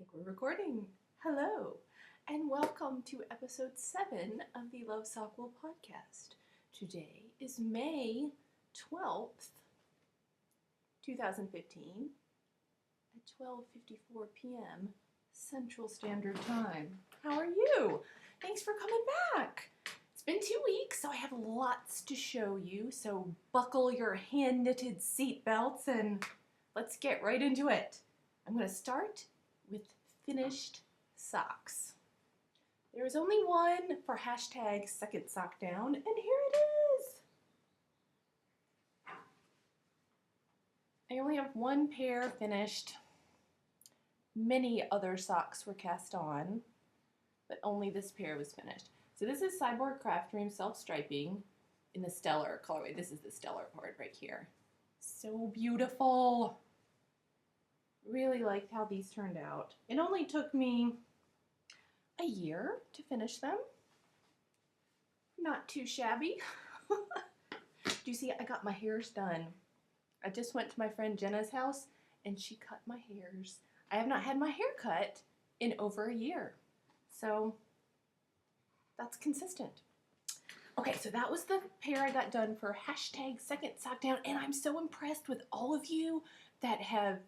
think we're recording. Hello, and welcome to episode 7 of the Love Sock Wool podcast. Today is May 12th, 2015 at 12:54 p.m. Central Standard Time. How are you? Thanks for coming back. It's been 2 weeks, so I have lots to show you, so buckle your hand-knitted seatbelts and let's get right into it. I'm going to start with finished socks. There is only one for hashtag second sock down, and here it is. I only have one pair finished. Many other socks were cast on, but only this pair was finished. So this is Cyborg Craft Room self-striping in the Stellar colorway. This is the Stellar part right here. So beautiful. Really liked how these turned out. It only took me a year to finish them. Not too shabby. Do you see, I got my hairs done. I just went to my friend Jenna's house and she cut my hairs. I have not had my hair cut in over a year. So that's consistent. Okay, so that was the pair I got done for hashtag second sock down, and I'm so impressed with all of you that have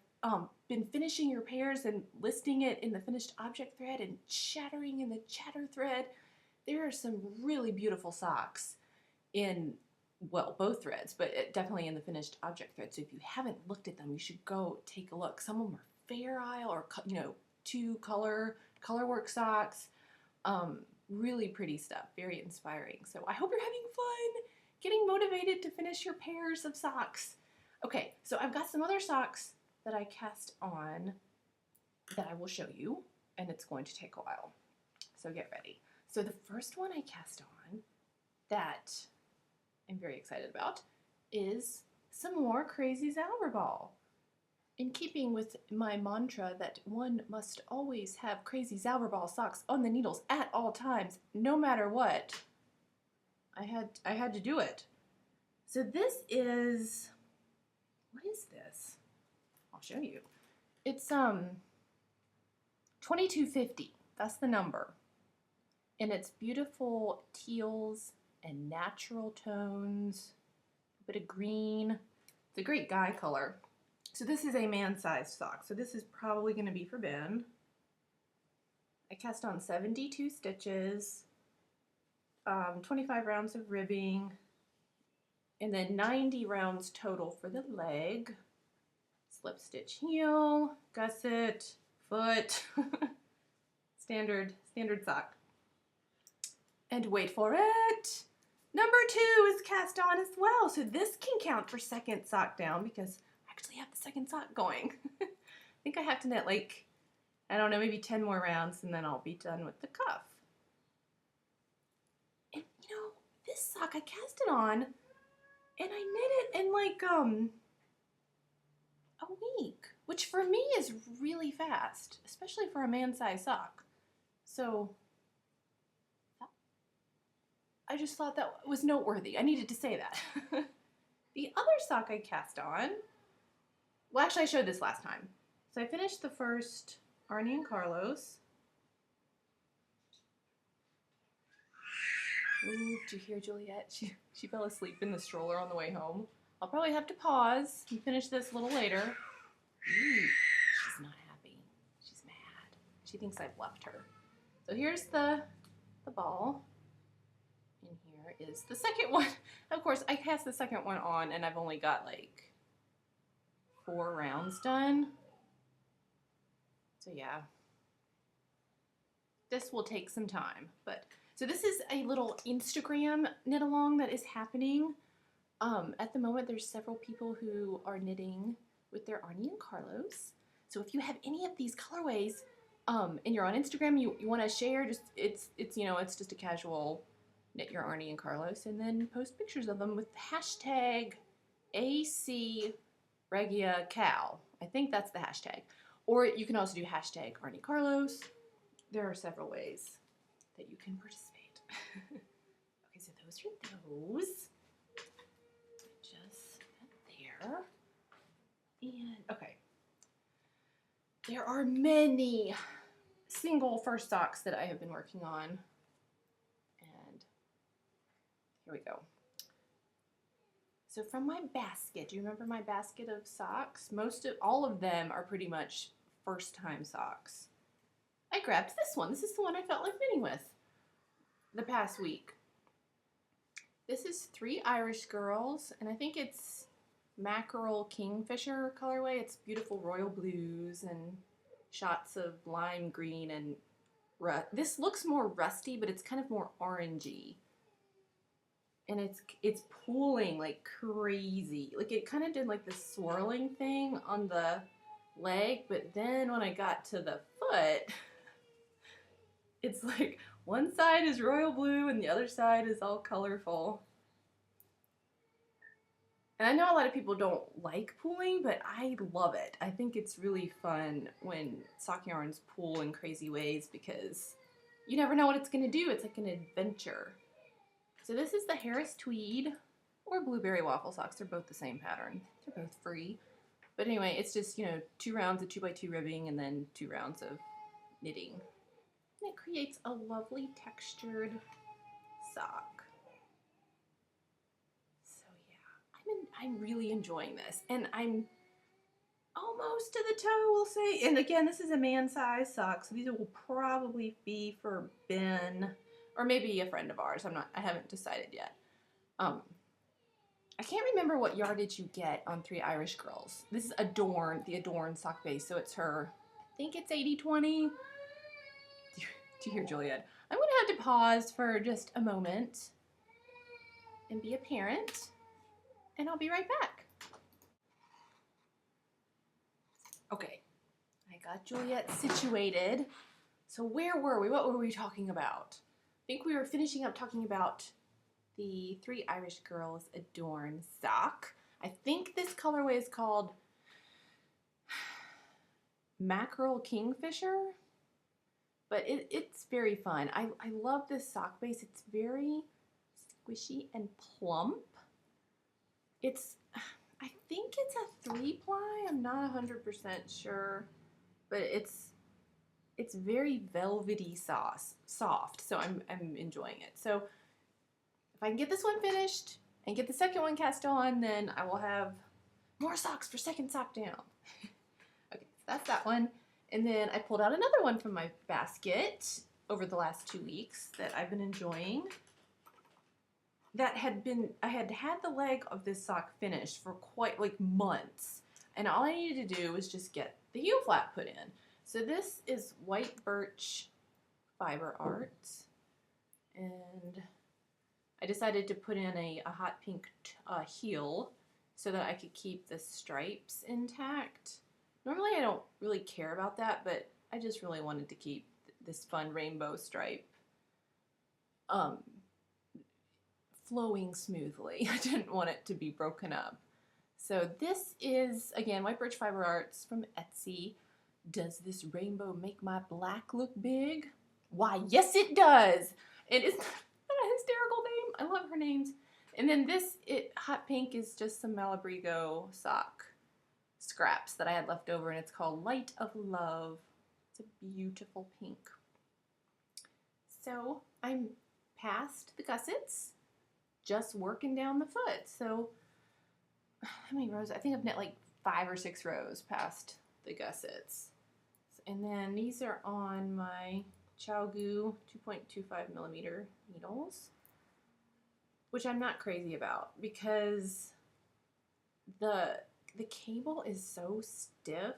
been finishing your pairs and listing it in the finished object thread and chattering in the chatter thread. There are some really beautiful socks in, well, both threads, but definitely in the finished object thread. So if you haven't looked at them, you should go take a look. Some of them are Fair Isle or, two color work socks. Really pretty stuff, very inspiring. So I hope you're having fun getting motivated to finish your pairs of socks. Okay, so I've got some other socks that I cast on that I will show you, and it's going to take a while. So get ready. So the first one I cast on that I'm very excited about is some more Crazy Zauberball. In keeping with my mantra that one must always have Crazy Zauberball socks on the needles at all times, no matter what, I had to do it. So this is, what is this? I'll show you. It's 2250. That's the number. And it's beautiful teals and natural tones, a bit of green. It's a great guy color. So this is a man-sized sock. So this is probably going to be for Ben. I cast on 72 stitches, 25 rounds of ribbing, and then 90 rounds total for the leg. Slip stitch heel, gusset, foot, standard sock. And wait for it, number 2 is cast on as well. So this can count for second sock down because I actually have the second sock going. I think I have to knit like, I don't know, maybe 10 more rounds and then I'll be done with the cuff. And this sock I cast it on and I knit it in like a week, which for me is really fast, especially for a man-sized sock. So I just thought that was noteworthy. I needed to say that. The other sock I cast on, well, actually I showed this last time. So I finished the first Arnie and Carlos. Ooh, did you hear Juliet? She fell asleep in the stroller on the way home. I'll probably have to pause and finish this a little later. Ooh, she's not happy. She's mad. She thinks I've left her. So here's the ball. And here is the second one. Of course, I cast the second one on and I've only got like 4 rounds done. So yeah, this will take some time. So this is a little Instagram knit along that is happening. At the moment, there's several people who are knitting with their Arnie and Carlos. So if you have any of these colorways and you're on Instagram, you want to share, it's just a casual knit your Arnie and Carlos and then post pictures of them with hashtag AC Regia Cal. I think that's the hashtag. Or you can also do hashtag Arnie Carlos. There are several ways that you can participate. Okay, so those are those. Just there. And okay. there are many single first socks that I have been working on. And here we go. So from my basket, do you remember my basket of socks? All of them are pretty much first time socks. I grabbed this one. This is the one I felt like knitting with the past week. This is 3 Irish Girls, and I think it's Mackerel Kingfisher colorway. It's beautiful royal blues and shots of lime green and this looks more rusty, but it's kind of more orangey. And it's pooling like crazy. Like it kind of did like the swirling thing on the leg, but then when I got to the foot, it's like one side is royal blue and the other side is all colorful. And I know a lot of people don't like pooling, but I love it. I think it's really fun when sock yarns pool in crazy ways because you never know what it's gonna do. It's like an adventure. So this is the Harris Tweed or Blueberry Waffle socks. They're both the same pattern. They're both free. But anyway, it's just, 2 rounds of 2x2 ribbing and then 2 rounds of knitting. And it creates a lovely textured sock. So yeah, I'm really enjoying this. And I'm almost to the toe, we'll say. And again, this is a man size sock, so these will probably be for Ben or maybe a friend of ours. I haven't decided yet. I can't remember what yardage you get on 3 Irish Girls. This is the Adorn sock base, so it's her, I think it's 80/20. Do you hear Juliet? I'm gonna have to pause for just a moment and be a parent, and I'll be right back. Okay, I got Juliet situated. So where were we? What were we talking about? I think we were finishing up talking about the 3 Irish Girls Adorn sock. I think this colorway is called Mackerel Kingfisher, but it's very fun. I love this sock base. It's very squishy and plump. I think it's a 3-ply. I'm not 100% sure, but it's very velvety soft, so I'm enjoying it. So if I can get this one finished and get the second one cast on, then I will have more socks for second sock down. Okay, so that's that one. And then I pulled out another one from my basket over the last 2 weeks that I've been enjoying. I had the leg of this sock finished for quite like months, and all I needed to do was just get the heel flap put in. So this is white birch fiber art, and I decided to put in a hot pink heel so that I could keep the stripes intact. Normally I don't really care about that, but I just really wanted to keep this fun rainbow stripe flowing smoothly. I didn't want it to be broken up. So this is, again, white birch fiber arts from Etsy. Does this rainbow make my black look big? Why, yes it does! And isn't that a hysterical name? I love her names. And then this, hot pink is just some Malabrigo sock scraps that I had left over, and it's called Light of Love. It's a beautiful pink. So I'm past the gussets, just working down the foot. So how many rows? I think I've knit like 5 or 6 rows past the gussets. And then these are on my ChowGoo 2.25 millimeter needles, which I'm not crazy about because the cable is so stiff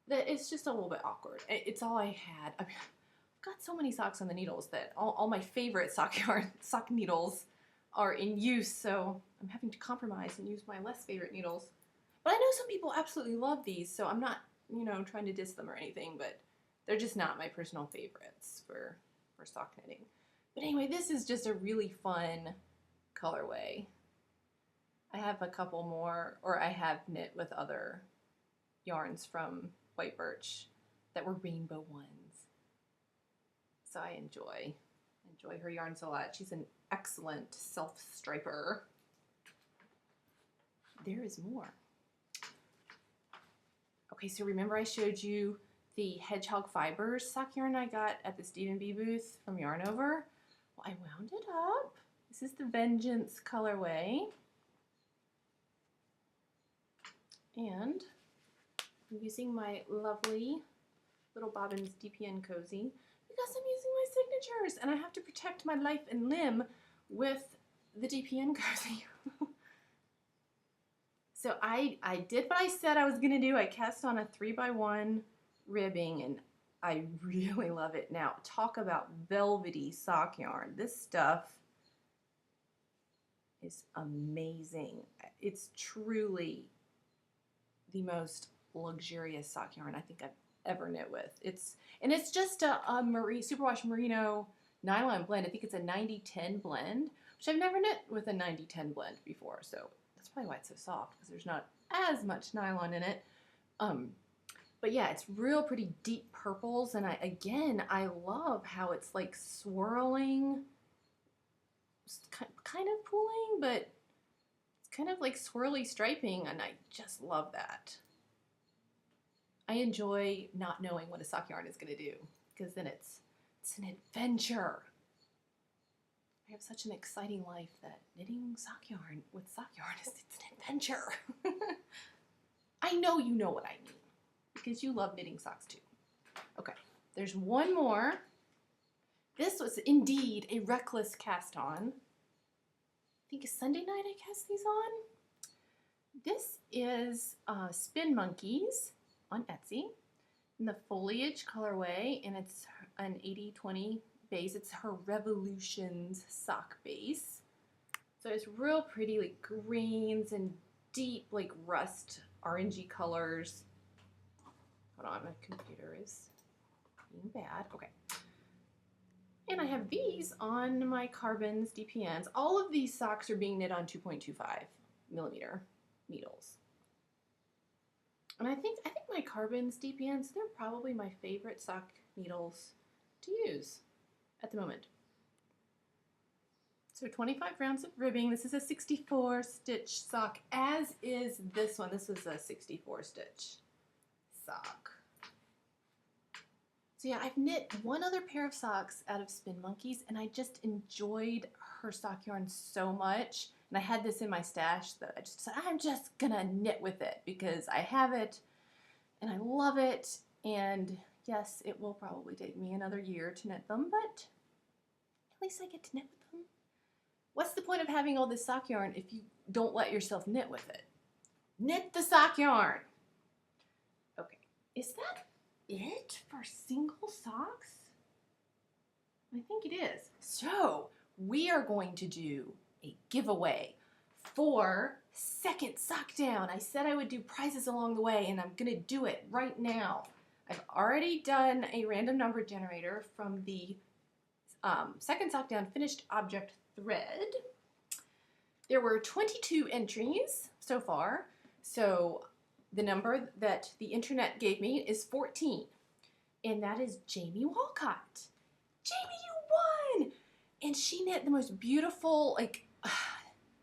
that it's just a little bit awkward. It's all I had. I mean, I've got so many socks on the needles that all my favorite sock needles are in use, so I'm having to compromise and use my less favorite needles. But I know some people absolutely love these, so I'm not, trying to diss them or anything, but they're just not my personal favorites for sock knitting. But anyway, this is just a really fun colorway. I have a couple more, or I have knit with other yarns from White Birch that were rainbow ones. So I enjoy her yarns a lot. She's an excellent self-striper. There is more. Okay, so remember I showed you the hedgehog fibers sock yarn I got at the Stephen B booth from Yarn Over? Well, I wound it up. This is the Vengeance colorway. And I'm using my lovely Little Bobbins DPN Cozy because I'm using my signatures and I have to protect my life and limb with the DPN Cozy. So I did what I said I was going to do. I cast on a 3x1 ribbing and I really love it. Now, talk about velvety sock yarn. This stuff is amazing. It's truly the most luxurious sock yarn I think I've ever knit with. It's just a superwash merino nylon blend. I think it's a 90-10 blend, which I've never knit with a 90-10 blend before. So that's probably why it's so soft, because there's not as much nylon in it. But yeah, it's real pretty deep purples, and I love how it's like swirling, kind of pooling, but it's kind of like swirly striping, and I just love that. I enjoy not knowing what a sock yarn is going to do, because then it's an adventure. I have such an exciting life that knitting sock yarn with sock yarn it's an adventure. I know you know what I mean, because you love knitting socks too. Okay, there's one more. This was indeed a reckless cast on. I think it's Sunday night I cast these on. This is Spin Monkeys on Etsy in the foliage colorway, and it's an 80-20 base. It's her Revolutions sock base. So it's real pretty, like greens and deep, like rust orangey colors. Hold on, my computer is being bad. Okay. And I have these on my Carbons DPNs. All of these socks are being knit on 2.25 millimeter needles. And I think my Carbons DPNs, they're probably my favorite sock needles to use at the moment. So 25 rounds of ribbing. This is a 64 stitch sock, as is this one. This was a 64 stitch sock. So yeah, I've knit one other pair of socks out of Spin Monkeys, and I just enjoyed her sock yarn so much. And I had this in my stash that I just said, I'm just gonna knit with it because I have it and I love it. And yes, it will probably take me another year to knit them, but at least I get to knit with them. What's the point of having all this sock yarn if you don't let yourself knit with it? Knit the sock yarn. Okay, is that it for single socks? I think it is. So we are going to do a giveaway for second sock down. I said I would do prizes along the way, and I'm gonna do it right now. I've already done a random number generator from the second sock down finished object thread. There were 22 entries so far, so the number that the internet gave me is 14, and that is Jamie Walcott. Jamie, you won! And she knit the most beautiful, like,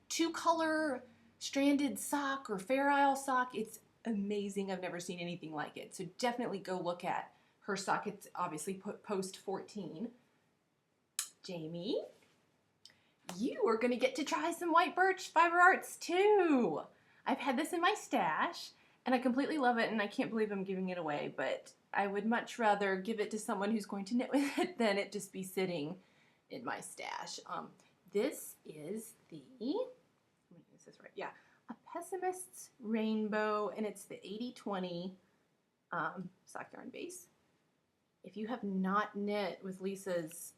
two-color stranded sock or Fair Isle sock. It's amazing. I've never seen anything like it. So definitely go look at her sock. It's obviously post 14. Jamie, you are going to get to try some white birch fiber arts too. I've had this in my stash and I completely love it, and I can't believe I'm giving it away, but I would much rather give it to someone who's going to knit with it than it just be sitting in my stash. This is the, is this right? Yeah, a Pessimist's Rainbow, and it's the 80-20 sock yarn base. If you have not knit with Lisa's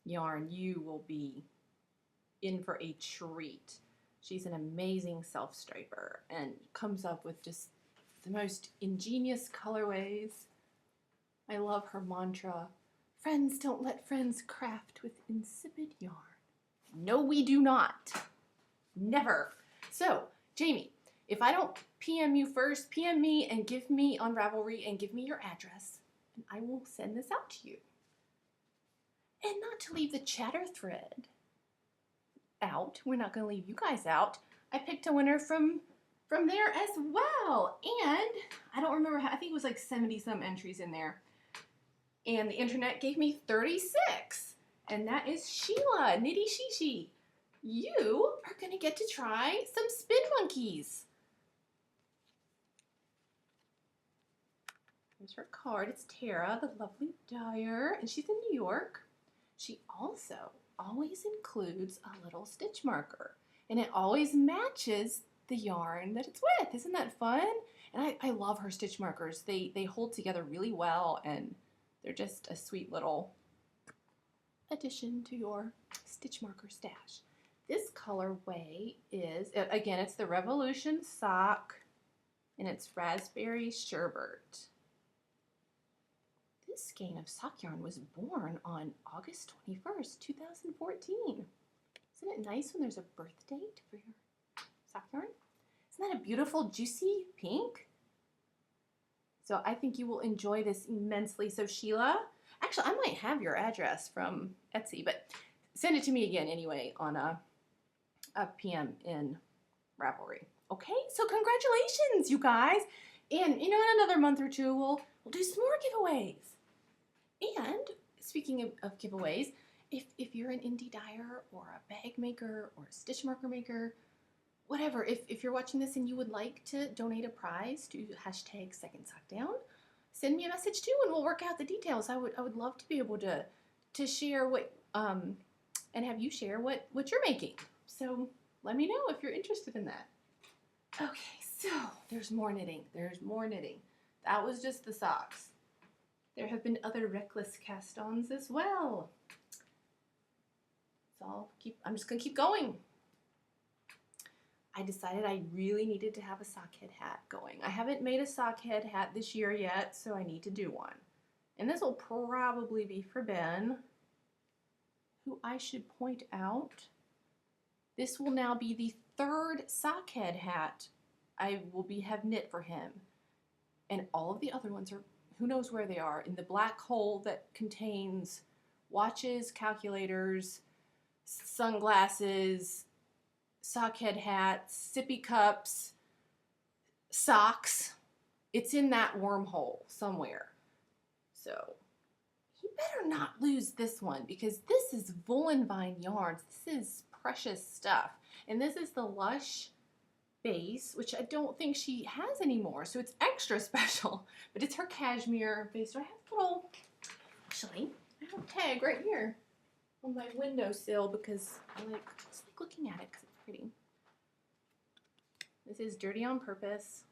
yarn, you will be in for a treat. She's an amazing self-striper and comes up with just the most ingenious colorways. I love her mantra, friends don't let friends craft with insipid yarn. No, we do not. Never. So, Jamie, if I don't PM you first, PM me and give me on Ravelry and give me your address, and I will send this out to you. And not to leave the chatter thread out, we're not going to leave you guys out. I picked a winner from from there as well. And I don't remember how, I think it was like 70 some entries in there. And the internet gave me 36. And that is Sheila, Nitty Shishi. You are going to get to try some spin monkeys. Here's her card. It's Tara, the lovely dyer, and she's in New York. She also always includes a little stitch marker, and it always matches the yarn that it's with. Isn't that fun? And I love her stitch markers. They hold together really well, and they're just a sweet little addition to your stitch marker stash. This colorway is, again, it's the Revolution sock, and it's raspberry sherbet. This skein of sock yarn was born on August 21st, 2014. Isn't it nice when there's a birth date for your sock yarn? Isn't that a beautiful, juicy pink? So I think you will enjoy this immensely. So Sheila, actually, I might have your address from Etsy, but send it to me again anyway on a PM in Ravelry. Okay, so congratulations, you guys. And in another month or two, we'll do some more giveaways. And speaking of giveaways, if you're an indie dyer or a bag maker or a stitch marker maker, whatever, if you're watching this and you would like to donate a prize to #SecondSockDown, send me a message too, and we'll work out the details. I would love to be able to share what and have you share what you're making. So let me know if you're interested in that. Okay, so there's more knitting. There's more knitting. That was just the socks. There have been other reckless cast-ons as well. So I'm just gonna keep going. I decided I really needed to have a sockhead hat going. I haven't made a sockhead hat this year yet, so I need to do one. And this will probably be for Ben, who I should point out, this will now be the 3rd sockhead hat I will have knit for him. And all of the other ones are, who knows where they are, in the black hole that contains watches, calculators, sunglasses, sockhead hats, sippy cups, socks. It's in that wormhole somewhere. So you better not lose this one, because this is Vine yarns. This is precious stuff. And this is the Lush base, which I don't think she has anymore, so it's extra special. But it's her cashmere base. So I have a little, actually, I have a tag right here on my windowsill because I just like looking at it because it's pretty. This is Dirty on Purpose.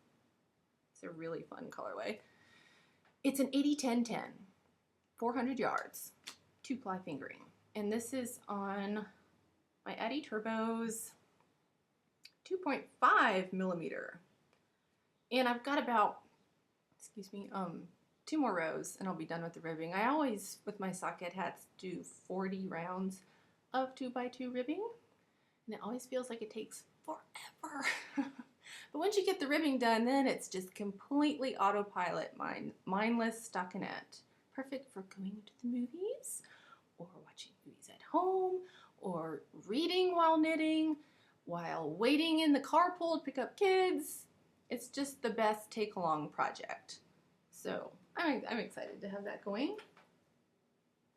It's a really fun colorway. It's an 80-10-10, 400 yards, 2-ply fingering. And this is on my Addy Turbos 2.5 millimeter. And I've got about, 2 more rows and I'll be done with the ribbing. I always, with my socket hats, do 40 rounds of 2x2 ribbing. And it always feels like it takes forever. But once you get the ribbing done, then it's just completely autopilot, mindless stockinette. Perfect for going to the movies, or watching movies at home, or reading while knitting, while waiting in the carpool to pick up kids. It's just the best take-along project. So I'm excited to have that going.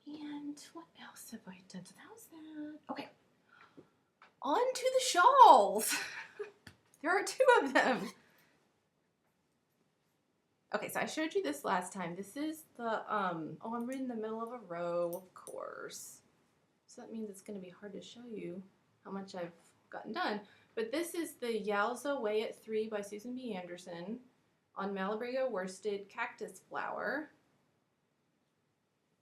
And what else have I done? So that was that. Okay, on to the shawls. There are 2 of them. Okay, so I showed you this last time. This is the, I'm in the middle of a row, of course. So that means it's going to be hard to show you how much I've gotten done. But this is the Yowza Way at 3 by Susan B. Anderson on Malabrigo worsted cactus flower.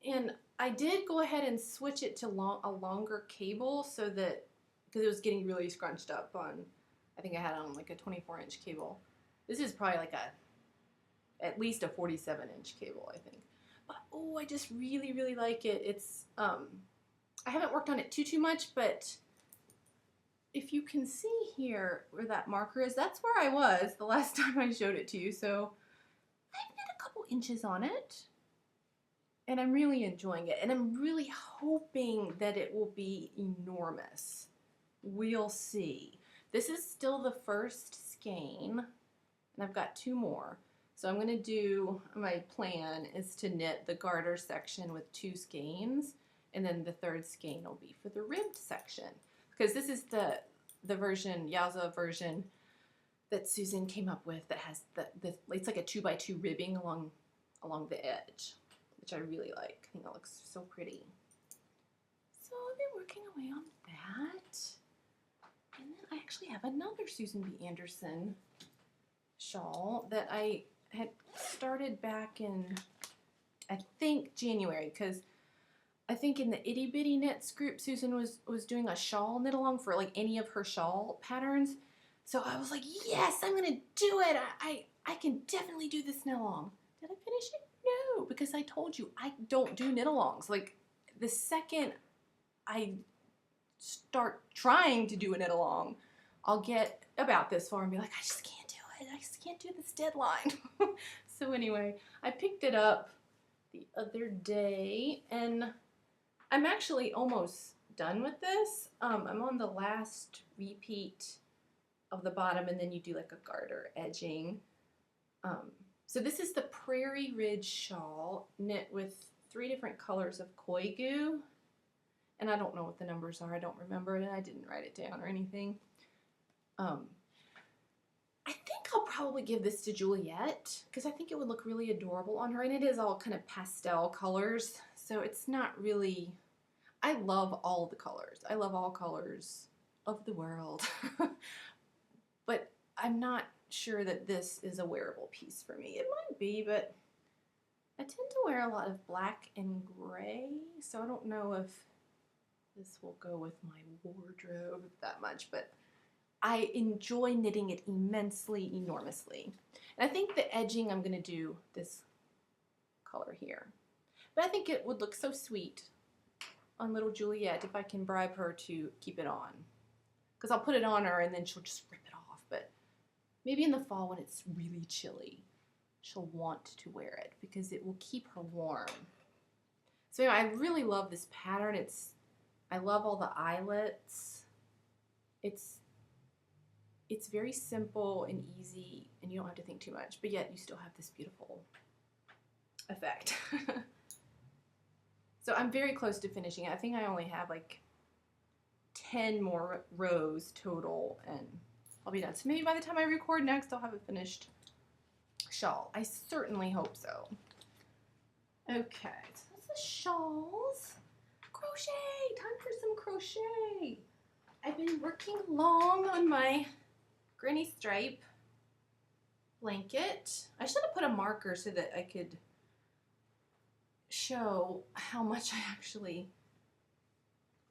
And I did go ahead and switch it to a longer cable so that, because it was getting really scrunched up on, I think I had on like a 24-inch cable. This is probably like at least a 47-inch cable, I think. But oh, I just really, really like it. It's, I haven't worked on it too much, but if you can see here where that marker is, that's where I was the last time I showed it to you. So I've knit a couple inches on it, and I'm really enjoying it. And I'm really hoping that it will be enormous. We'll see. This is still the first skein, and I've got 2 more. So I'm going to do, my plan is to knit the garter section with 2 skeins, and then the 3rd skein will be for the ribbed section. Because this is the version, Yaza version, that Susan came up with that has it's like a 2x2 ribbing along the edge, which I really like. I think that looks so pretty. So I've been working away on that. And then I actually have another Susan B. Anderson shawl that I had started back in, I think, January, because I think in the Itty Bitty Knits group, Susan was doing a shawl knit along for like any of her shawl patterns. So I was like, yes, I'm gonna do it. I can definitely do this knit along. Did I finish it? No, because I told you I don't do knit alongs. Like the second I start trying to do a knit along, I'll get about this far and be like, I just can't do it. I just can't do this deadline. So anyway, I picked it up the other day and I'm actually almost done with this. I'm on the last repeat of the bottom, and then you do like a garter edging. So this is the Prairie Ridge shawl knit with 3 different colors of koi goo. And I don't know what the numbers are. I don't remember it, and I didn't write it down or anything. I think I'll probably give this to Juliet because I think it would look really adorable on her, and it is all kind of pastel colors, so it's not really, I love all the colors. I love all colors of the world. But I'm not sure that this is a wearable piece for me. It might be, but I tend to wear a lot of black and gray, so I don't know if this will go with my wardrobe that much, but I enjoy knitting it immensely, enormously. And I think the edging, I'm going to do this color here. But I think it would look so sweet on little Juliet if I can bribe her to keep it on. Because I'll put it on her and then she'll just rip it off. But maybe in the fall when it's really chilly, she'll want to wear it because it will keep her warm. So anyway, I really love this pattern. I love all the eyelets. It's very simple and easy, and you don't have to think too much, but yet you still have this beautiful effect. So I'm very close to finishing it. I think I only have like 10 more rows total, and I'll be done. So maybe by the time I record next, I'll have a finished shawl. I certainly hope so. Okay, so that's the shawls. Crochet! Time for some crochet! I've been working long on my granny stripe blanket. I should have put a marker so that I could show how much I actually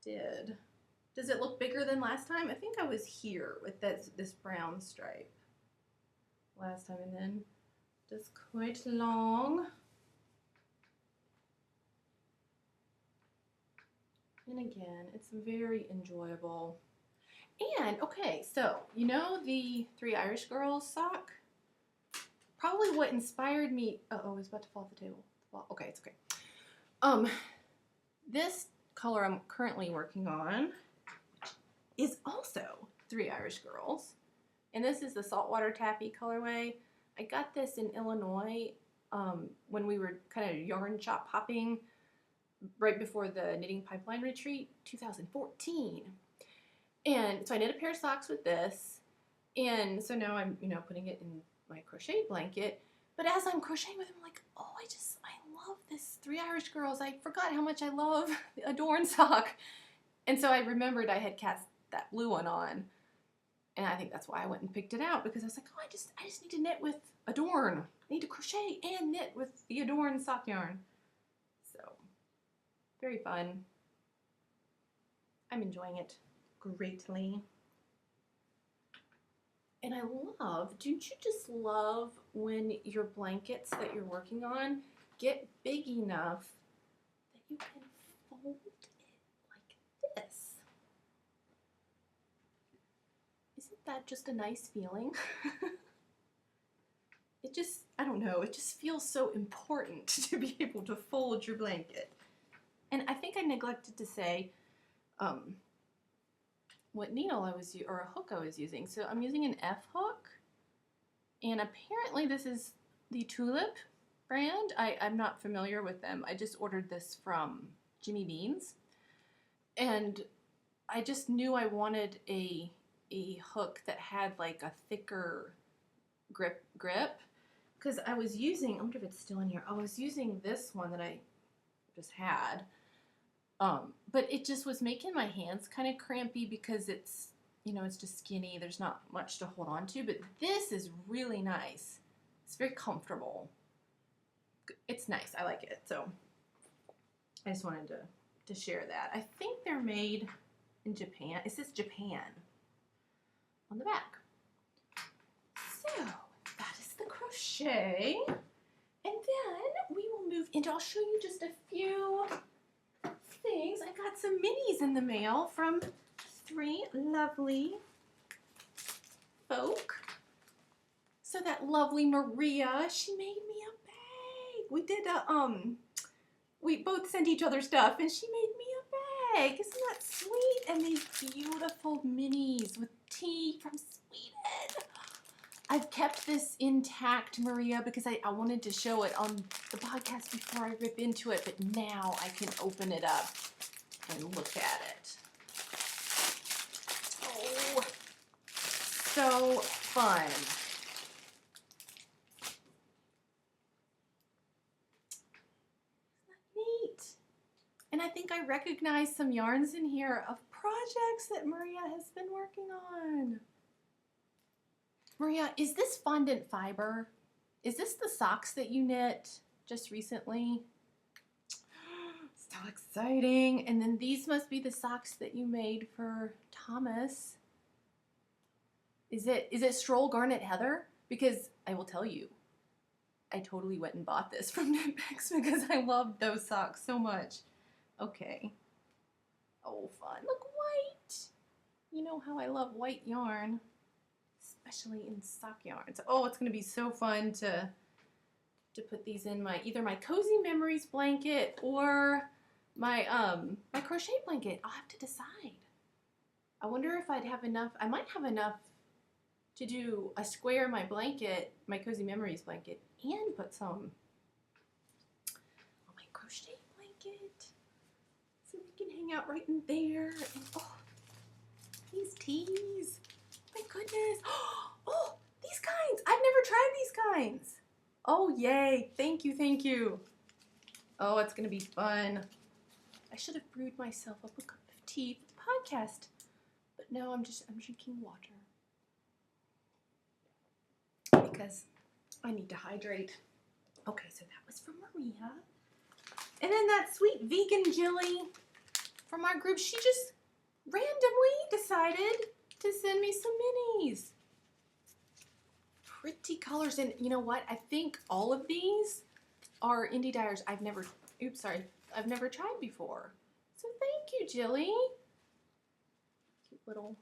did. Does it look bigger than last time? I think I was here with this brown stripe last time, and then just quite long. And again, it's very enjoyable. And, okay, so, you know the 3 Irish Girls sock? Probably what inspired me, uh-oh, it's about to fall off the table. Okay, it's okay. This color I'm currently working on is also 3 Irish Girls. And this is the Saltwater Taffy colorway. I got this in Illinois when we were kind of yarn shop hopping right before the Knitting Pipeline Retreat, 2014. And so I knit a pair of socks with this, and so now I'm, putting it in my crochet blanket. But as I'm crocheting with it, I'm like, oh, I love this 3 Irish Girls. I forgot how much I love the Adorn sock. And so I remembered I had cast that blue one on, and I think that's why I went and picked it out, because I was like, oh, I just need to knit with Adorn. I need to crochet and knit with the Adorn sock yarn. So, very fun. I'm enjoying it greatly. And I love, don't you just love when your blankets that you're working on get big enough that you can fold it like this? Isn't that just a nice feeling? It just, I don't know, it just feels so important to be able to fold your blanket. And I think I neglected to say what needle I was, or a hook I was using. So I'm using an F hook, And apparently this is the Tulip brand. I'm not familiar with them. I just ordered this from Jimmy Bean's. And I just knew I wanted a hook that had like a thicker grip. Because I was using, I wonder if it's still in here. I was using this one that I just had. But it just was making my hands kind of crampy because it's, you know, it's just skinny. There's not much to hold on to. But this is really nice. It's very comfortable. It's nice. I like it. So I just wanted to share that. I think they're made in Japan. It says Japan on the back. So that is the crochet. And then we will move into, I'll show you just a few things. I got some minis in the mail from 3 lovely folk. So that lovely Maria, she made me a bag. We did we both sent each other stuff and she made me a bag. Isn't that sweet? And these beautiful minis with tea from Sweden. I've kept this intact, Maria, because I wanted to show it on the podcast before I rip into it, but now I can open it up and look at it. Oh, so fun. Neat. And I think I recognize some yarns in here of projects that Maria has been working on. Maria, is this fondant fiber? Is this the socks that you knit just recently? So exciting. And then these must be the socks that you made for Thomas. Is it Stroll Garnet Heather? Because I will tell you, I totally went and bought this from Knitpicks because I loved those socks so much. Okay. Oh, fun. Look, white. You know how I love white yarn, especially in sock yarns. Oh, it's going to be so fun to put these in my either my Cozy Memories blanket or my my crochet blanket. I'll have to decide. I wonder if I'd have enough. I might have enough to do a square my blanket, my Cozy Memories blanket, and put some on my crochet blanket. So we can hang out right in there. And oh, these teas. My goodness. Oh, these kinds. I've never tried these kinds. Oh, yay. Thank you, thank you. Oh, it's going to be fun. I should have brewed myself up a cup of tea for the podcast. But no, I'm drinking water. Because I need to hydrate. Okay, so that was from Maria. And then that sweet vegan Jilly from our group, she just randomly decided to send me some minis. Pretty colors. And you know what? I think all of these are indie dyers I've never tried before. So thank you, Jilly. Cute little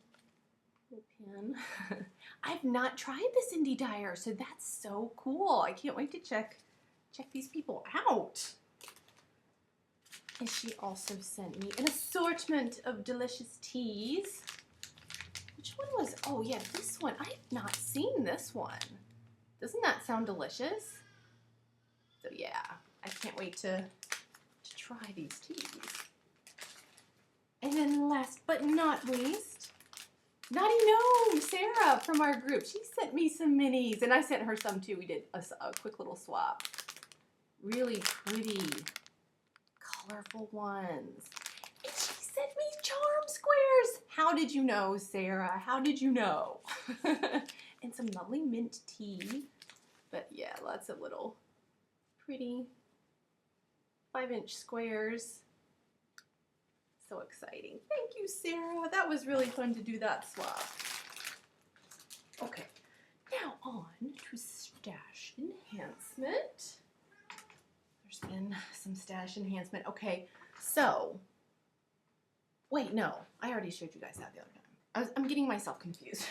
pin. I've not tried this indie dyer, so that's so cool. I can't wait to check these people out. And she also sent me an assortment of delicious teas. Which one was, oh yeah, this one. I have not seen this one. Doesn't that sound delicious? So yeah, I can't wait to try these teas. And then last but not least, Naughty Gnome, Sarah from our group. She sent me some minis, and I sent her some too. We did a quick little swap. Really pretty, colorful ones. And she sent me charm squares. How did you know, Sarah? How did you know? And some lovely mint tea. But yeah, lots of little pretty 5-inch squares. So exciting. Thank you, Sarah. That was really fun to do that swap. Okay, now on to stash enhancement. There's been some stash enhancement. Okay, so, wait, no. I already showed you guys that the other time. I'm getting myself confused,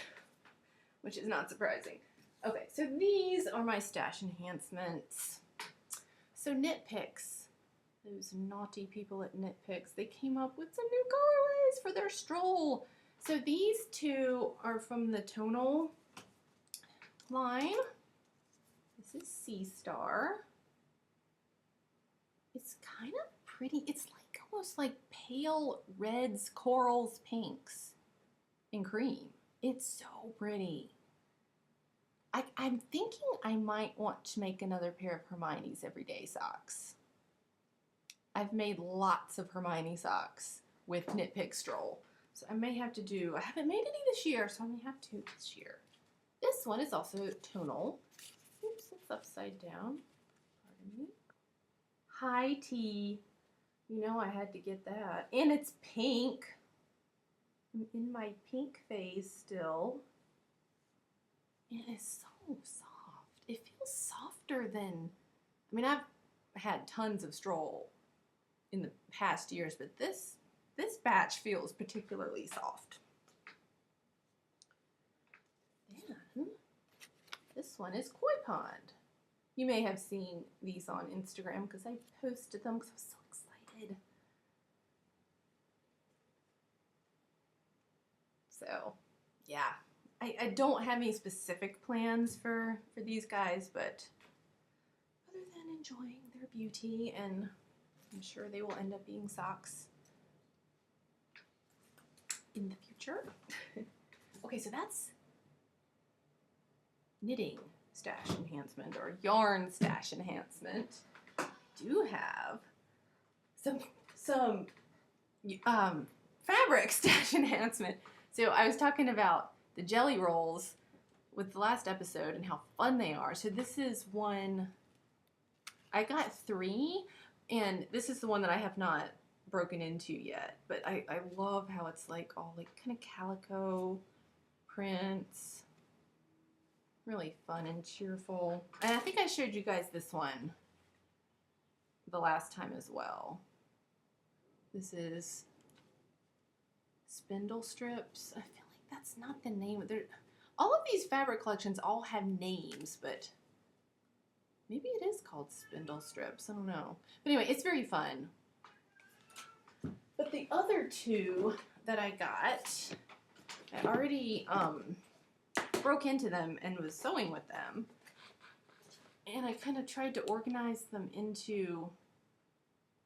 which is not surprising. Okay, so these are my stash enhancements. So Knitpicks. Those naughty people at Knitpicks, they came up with some new colorways for their stroll. So these two are from the Tonal line. This is Sea Star. It's kind of pretty. It's like almost like pale reds, corals, pinks, and cream. It's so pretty. I'm thinking I might want to make another pair of Hermione's Everyday socks. I've made lots of Hermione socks with Knit Pick Stroll. So I may have to do, I haven't made any this year, so I may have to this year. This one is also tonal. Oops, it's upside down. Pardon me. High tea. You know I had to get that. And it's pink. I'm in my pink phase still. It is so soft. It feels softer than, I mean, I've had tons of Stroll in the past years, but this batch feels particularly soft. Then, this one is Koi Pond. You may have seen these on Instagram because I posted them because I was so excited. So, yeah. I don't have any specific plans for these guys, but other than enjoying their beauty, and I'm sure they will end up being socks in the future. Okay, so that's knitting stash enhancement or yarn stash enhancement. I do have some fabric stash enhancement. So I was talking about the jelly rolls with the last episode and how fun they are. So this is one, I got 3, and this is the one that I have not broken into yet, but I love how it's like all like kind of calico prints, really fun and cheerful. And I think I showed you guys this one the last time as well. This is spindle strips. I feel like that's not the name. All of these fabric collections all have names, but maybe it is called spindle strips. I don't know. But anyway, it's very fun. But the other 2 that I got, I already broke into them and was sewing with them. And I kind of tried to organize them into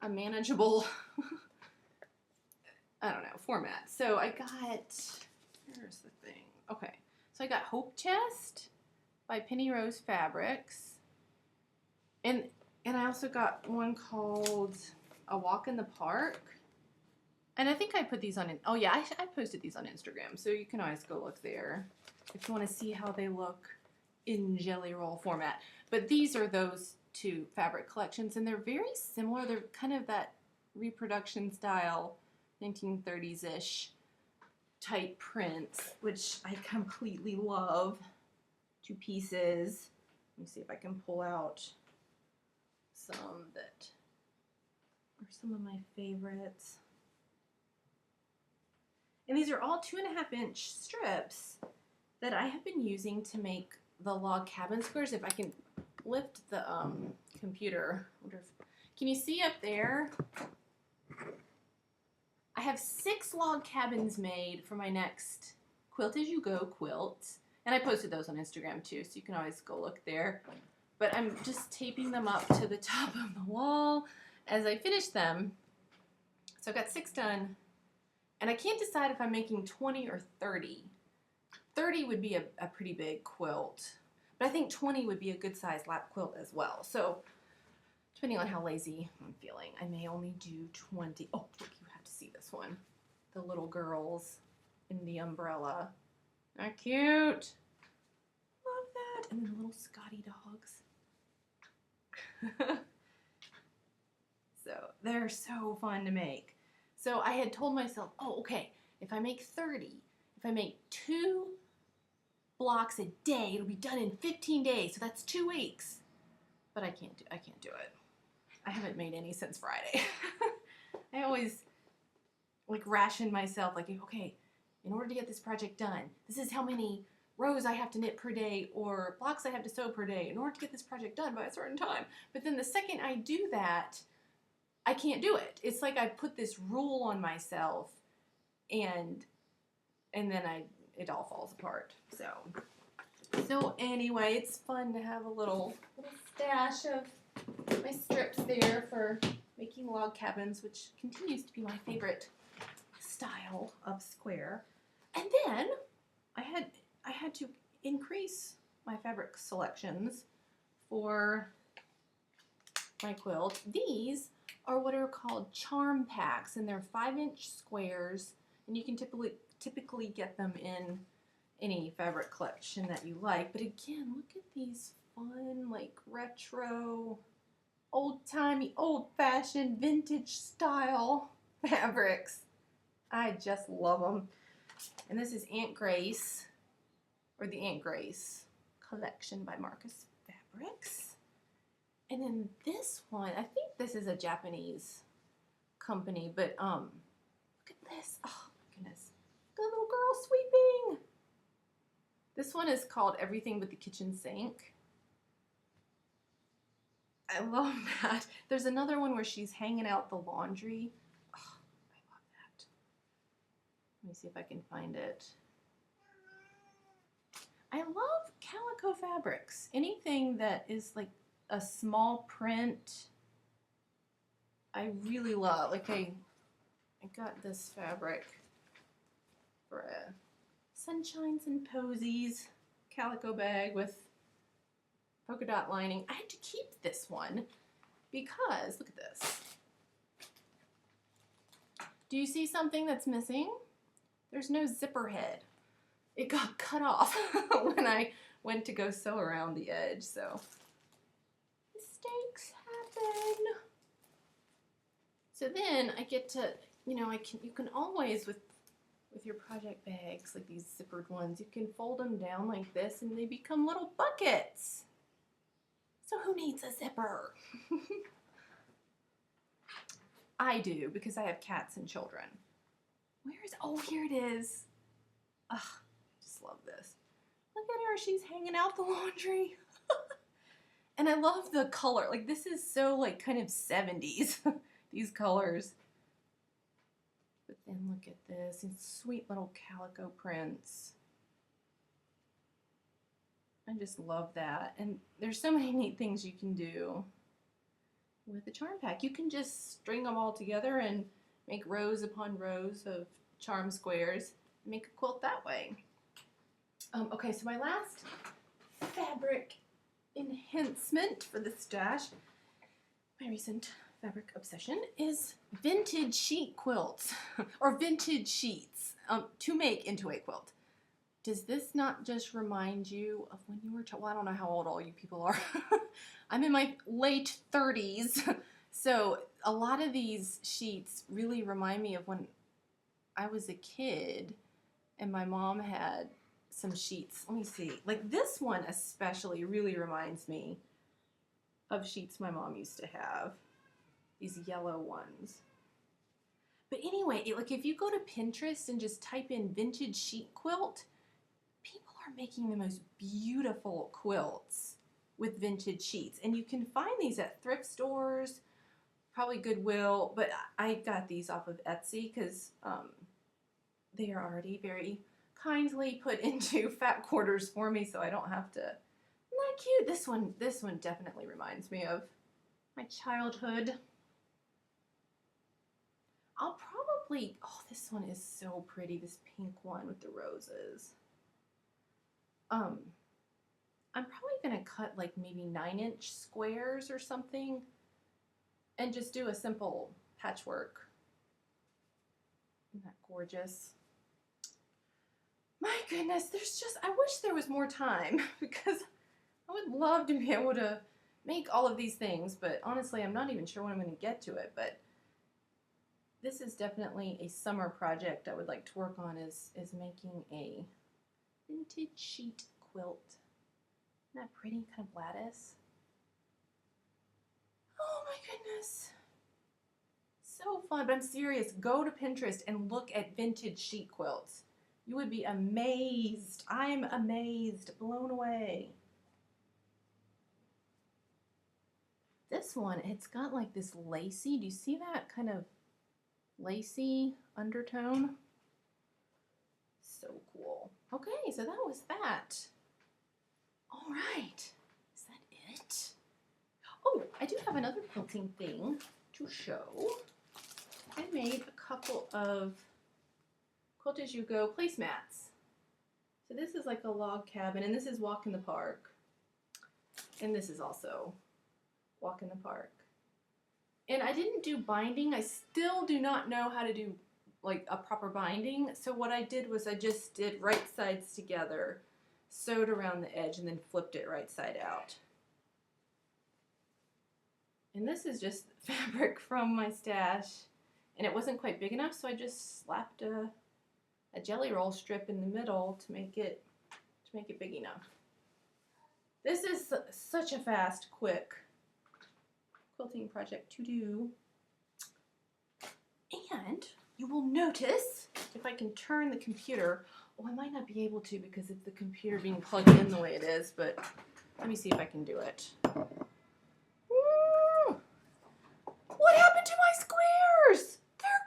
a manageable, I don't know, format. So I got, here's the thing. Okay, so I got Hope Chest by Penny Rose Fabrics. And I also got one called A Walk in the Park. And I think I put these on, oh yeah, I posted these on Instagram, so you can always go look there if you want to see how they look in jelly roll format. But these are those 2 fabric collections, and they're very similar. They're kind of that reproduction style, 1930s-ish type prints, which I completely love. 2 pieces. Let me see if I can pull out some that are some of my favorites. And these are all 2.5-inch strips that I have been using to make the log cabin squares. If I can lift the computer, can you see up there? I have 6 log cabins made for my next Quilt As You Go quilt. And I posted those on Instagram too, so you can always go look there. But I'm just taping them up to the top of the wall as I finish them. So I've got 6 done. And I can't decide if I'm making 20 or 30. 30 would be a pretty big quilt. But I think 20 would be a good size lap quilt as well. So depending on how lazy I'm feeling, I may only do 20. Oh, look, you have to see this one. The little girls in the umbrella. They're cute. Love that. And then the little Scotty dogs. So they're so fun to make. So I had told myself, oh, okay, if I make 30, if I make 2 blocks a day, it'll be done in 15 days. So that's 2 weeks. But I can't do it. I haven't made any since Friday. I always like ration myself, like, okay, in order to get this project done, this is how many rows I have to knit per day or blocks I have to sew per day in order to get this project done by a certain time. But then the second I do that, I can't do it. It's like I put this rule on myself, and then it all falls apart. So So anyway, it's fun to have a little stash of my strips there for making log cabins, which continues to be my favorite style of square. And then I had to increase my fabric selections for my quilt. These are what are called charm packs, and they're 5-inch squares, and you can typically get them in any fabric collection that you like. But again, look at these fun, like retro, old-timey, old-fashioned, vintage style fabrics. I just love them. And this is Aunt Grace, or the Aunt Grace collection by Marcus Fabrics. And then this one, I think this is a Japanese company, but look at this. Oh my goodness. The little girl sweeping. This one is called Everything But the Kitchen Sink. I love that. There's another one where she's hanging out the laundry. Oh, I love that. Let me see if I can find it. I love calico fabrics. Anything that is like a small print, I really love. Like I got this fabric for a Sunshines and Posies calico bag with polka dot lining. I had to keep this one because, look at this. Do you see something that's missing? There's no zipper head. It got cut off when I went to go sew around the edge, so mistakes happen. So then I get to, you can always with your project bags, like these zippered ones, you can fold them down like this and they become little buckets. So who needs a zipper? I do, because I have cats and children. Oh, here it is. Ugh, I just love this. Look at her, she's hanging out the laundry. And I love the color. Like, this is so, like, kind of 70s, these colors. But then look at this, these sweet little calico prints. I just love that. And there's so many neat things you can do with the charm pack. You can just string them all together and make rows upon rows of charm squares and make a quilt that way. Okay, so my last fabric enhancement for the stash, my recent fabric obsession, is vintage sheet quilts, or vintage sheets to make into a quilt. Does this not just remind you of when you were well, I don't know how old all you people are. I'm in my late 30s, so a lot of these sheets really remind me of when I was a kid and my mom had some sheets. Let me see. Like this one especially really reminds me of sheets my mom used to have. These yellow ones. But anyway, like if you go to Pinterest and just type in vintage sheet quilt, people are making the most beautiful quilts with vintage sheets. And you can find these at thrift stores, probably Goodwill, but I got these off of Etsy because they are already very kindly put into fat quarters for me, so I don't have to. Isn't that cute? This one definitely reminds me of my childhood. I'll probably, oh, this one is so pretty, this pink one with the roses. I'm probably gonna cut like maybe 9-inch squares or something and just do a simple patchwork. Isn't that gorgeous? My goodness, I wish there was more time because I would love to be able to make all of these things, but honestly, I'm not even sure when I'm going to get to it, but this is definitely a summer project I would like to work on is making a vintage sheet quilt. Isn't that pretty? Kind of lattice. Oh my goodness. So fun, but I'm serious. Go to Pinterest and look at vintage sheet quilts. You would be amazed. I'm amazed, blown away. This one, it's got like this lacy, do you see that kind of lacy undertone? So cool. Okay, so that was that. All right. Is that it? Oh, I do have another quilting thing to show. I made a couple of Quilt As You Go placemats. So this is like a log cabin, and this is Walk in the Park. And this is also Walk in the Park. And I didn't do binding. I still do not know how to do like a proper binding. So what I did was I just did right sides together, sewed around the edge, and then flipped it right side out. And this is just fabric from my stash, and it wasn't quite big enough, so I just slapped a jelly roll strip in the middle to make it big enough. This is such a fast, quick quilting project to do. And you will notice, if I can turn the computer, oh, I might not be able to because of the computer being plugged in the way it is, but let me see if I can do it. Woo! What happened to my squares? They're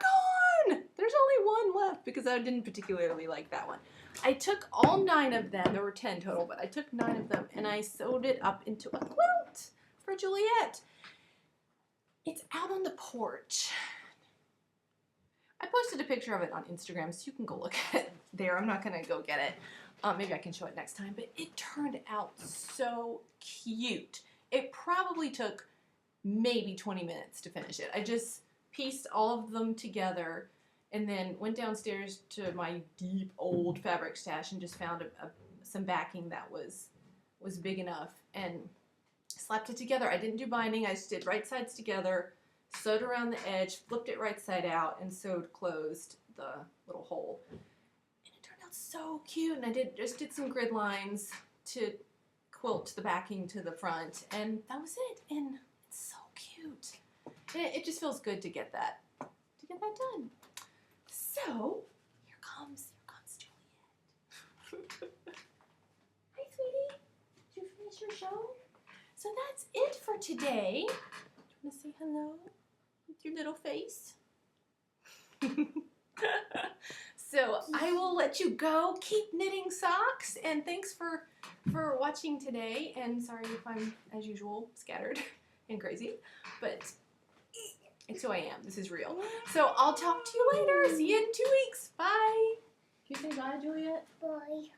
gone! There's only one left because I didn't particularly like that one. I took all 9 of them, there were 10 total, but I took 9 of them and I sewed it up into a quilt for Juliet. It's out on the porch. I posted a picture of it on Instagram, so you can go look at it there. I'm not going to go get it. Maybe I can show it next time, but it turned out so cute. It probably took maybe 20 minutes to finish it. I just pieced all of them together and then went downstairs to my deep old fabric stash and just found some backing that was big enough and slapped it together. I didn't do binding. I just did right sides together, sewed around the edge, flipped it right side out, and sewed closed the little hole. And it turned out so cute. And I just did some grid lines to quilt the backing to the front, and that was it. And it's so cute. And it just feels good to get that done. So here comes Juliet. Hi, sweetie. Did you finish your show? So that's it for today. Do you want to say hello with your little face? So I will let you go. Keep knitting socks, and thanks for watching today. And sorry if I'm, as usual, scattered and crazy, but it's who I am. This is real. So I'll talk to you later. See you in 2 weeks. Bye. Can you say bye, Juliet? Bye.